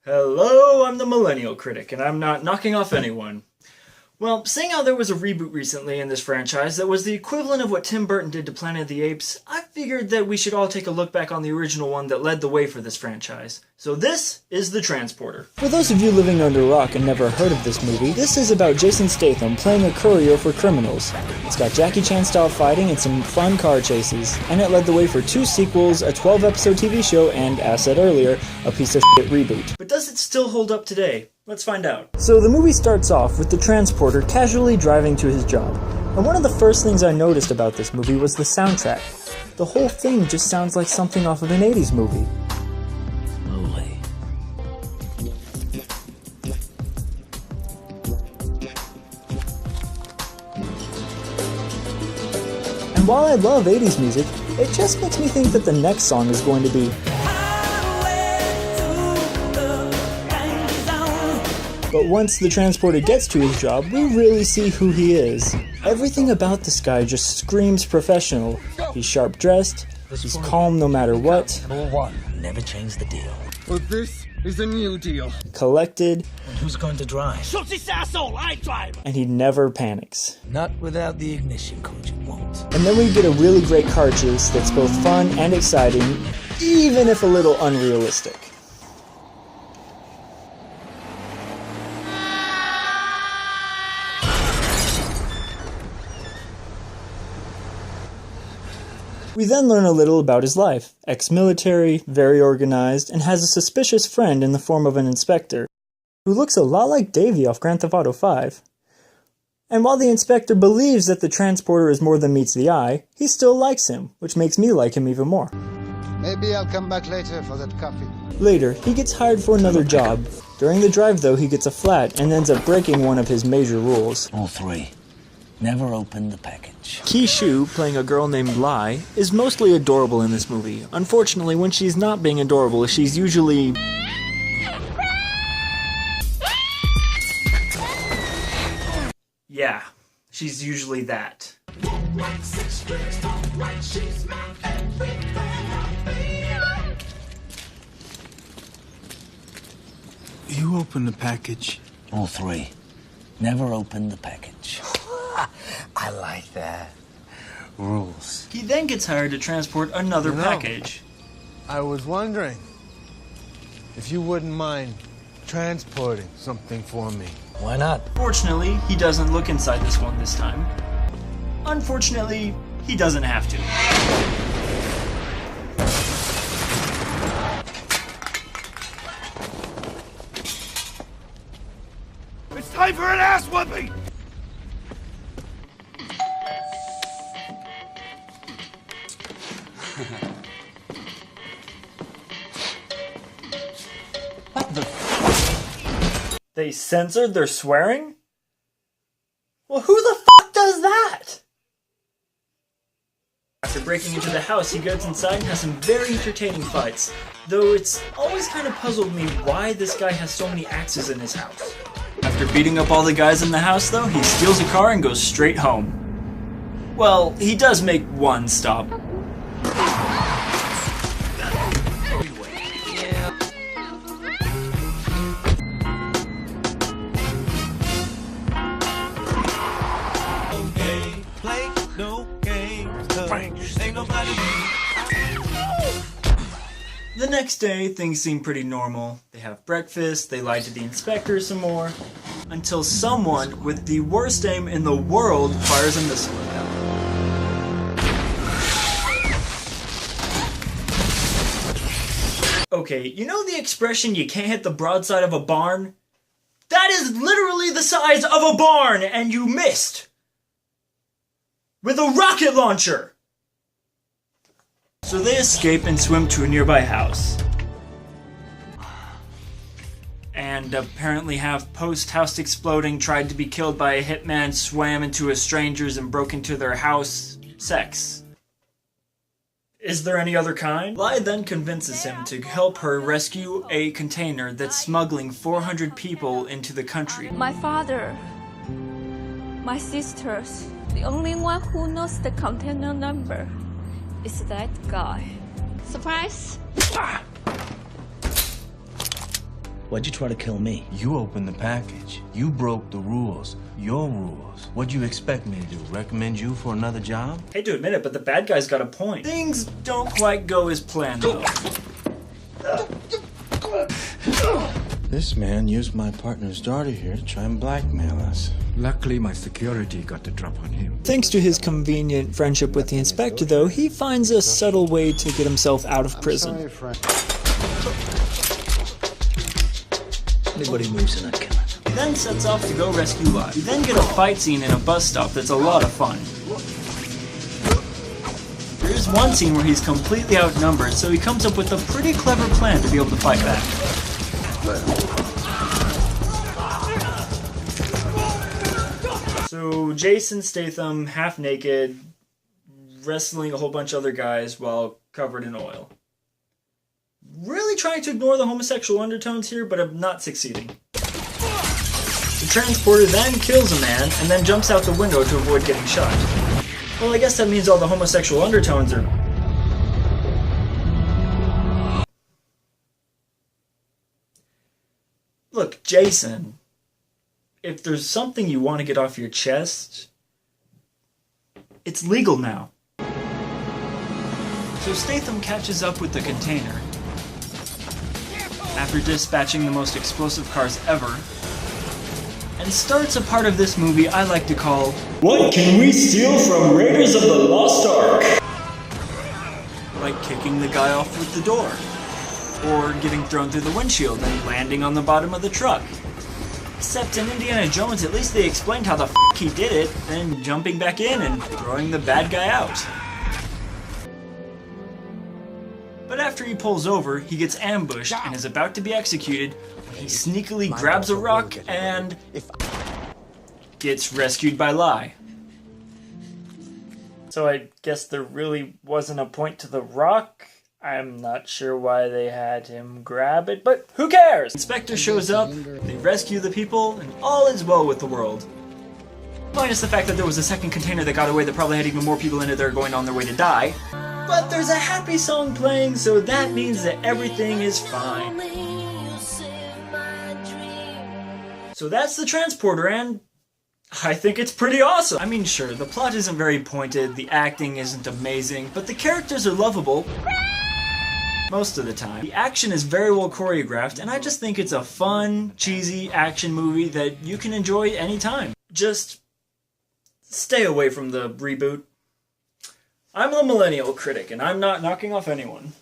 Hello, I'm the Millennial Critic, and I'm not knocking off anyone. Well, seeing how there was a reboot recently in this franchise that was the equivalent of what Tim Burton did to Planet of the Apes, I figured that we should all take a look back on the original one that led the way for this franchise. So this is The Transporter. For those of you living under a rock and never heard of this movie, this is about Jason Statham playing a courier for criminals. It's got Jackie Chan style fighting and some fun car chases, and it led the way for 2 sequels, a 12-episode TV show, and, as said earlier, a piece of shit reboot. But does it still hold up today? Let's find out. So the movie starts off with the transporter casually driving to his job. And one of the first things I noticed about this movie was the soundtrack. The whole thing just sounds like something off of an 80s movie. Holy. And while I love 80s music, it just makes me think that the next song is going to be But once the transporter gets to his job, we really see who he is. Everything about this guy just screams professional. He's sharp dressed, he's calm no matter what. Rule 1, never change the deal. Well, this is a new deal. Collected. And who's going to drive? Shoot this asshole, I drive! And he never panics. Not without the ignition coach, it won't. And then we get a really great car chase that's both fun and exciting, even if a little unrealistic. We then learn a little about his life. Ex-military, very organized, and has a suspicious friend in the form of an inspector, who looks a lot like Davey off Grand Theft Auto 5. And while the inspector believes that the transporter is more than meets the eye, he still likes him, which makes me like him even more. Maybe I'll come back later for that coffee. Later, he gets hired for another job. During the drive, though, he gets a flat and ends up breaking one of his major rules. Rule 3, never open the package. Ki Shu, playing a girl named Lai, is mostly adorable in this movie. Unfortunately, when she's not being adorable, she's usually... yeah, she's usually that. You open the package. Rule 3, never open the package. I like that. Rules. He then gets hired to transport another package. I was wondering if you wouldn't mind transporting something for me. Why not? Fortunately, he doesn't look inside this one this time. Unfortunately, he doesn't have to. It's time for an ass whooping! What the They censored their swearing? Well, who the fuck does that? After breaking into the house, he goes inside and has some very entertaining fights. Though it's always kind of puzzled me why this guy has so many axes in his house. After beating up all the guys in the house, though, he steals a car and goes straight home. Well, he does make one stop. The next day, things seem pretty normal. They have breakfast, they lie to the inspector some more, until someone with the worst aim in the world fires a missile at them. Okay, you know the expression, you can't hit the broadside of a barn? That is literally the size of a barn, and you missed! With a rocket launcher! So they escape and swim to a nearby house. And apparently have post-house exploding, tried to be killed by a hitman, swam into a stranger's and broke into their house. Sex. Is there any other kind? Lai then convinces him to help her rescue a container that's smuggling 400 people into the country. My father, my sisters, the only one who knows the container number is that guy. Surprise! Why'd you try to kill me? You opened the package. You broke the rules. Your rules. What'd you expect me to do? Recommend you for another job? Hate to admit it, but the bad guy's got a point. Things don't quite go as planned, though. This man used my partner's daughter here to try and blackmail us. Luckily, my security got the drop on him. Thanks to his convenient friendship with the inspector, though, he finds a subtle way to get himself out of prison. Anybody moves in, I kill it. He then sets off to go rescue Lyle. We then get a fight scene in a bus stop that's a lot of fun. There's one scene where he's completely outnumbered, so he comes up with a pretty clever plan to be able to fight back. So Jason Statham, half naked, wrestling a whole bunch of other guys while covered in oil. Really trying to ignore the homosexual undertones here, but I'm not succeeding. The transporter then kills a man and then jumps out the window to avoid getting shot. Well, I guess that means all the homosexual undertones are... Look, Jason, if there's something you want to get off your chest, it's legal now. So Statham catches up with the container. After dispatching the most explosive cars ever, and starts a part of this movie I like to call, What can we steal from Raiders of the Lost Ark? Like kicking the guy off with the door, or getting thrown through the windshield and landing on the bottom of the truck. Except in Indiana Jones, at least they explained how the f*** he did it, then jumping back in and throwing the bad guy out. But after he pulls over, he gets ambushed and is about to be executed when he sneakily grabs a rock and gets rescued by Lai. So I guess there really wasn't a point to the rock. I'm not sure why they had him grab it, but who cares? Inspector shows up, they rescue the people, and all is well with the world. Minus the fact that there was a second container that got away that probably had even more people in it that are going on their way to die. But there's a happy song playing, so that means that everything is fine. So that's the Transporter, and I think it's pretty awesome. I mean, sure, the plot isn't very pointed, the acting isn't amazing, but the characters are lovable most of the time. The action is very well choreographed, and I just think it's a fun, cheesy action movie that you can enjoy anytime. Just stay away from the reboot. I'm the Millennial Critic, and I'm not knocking off anyone.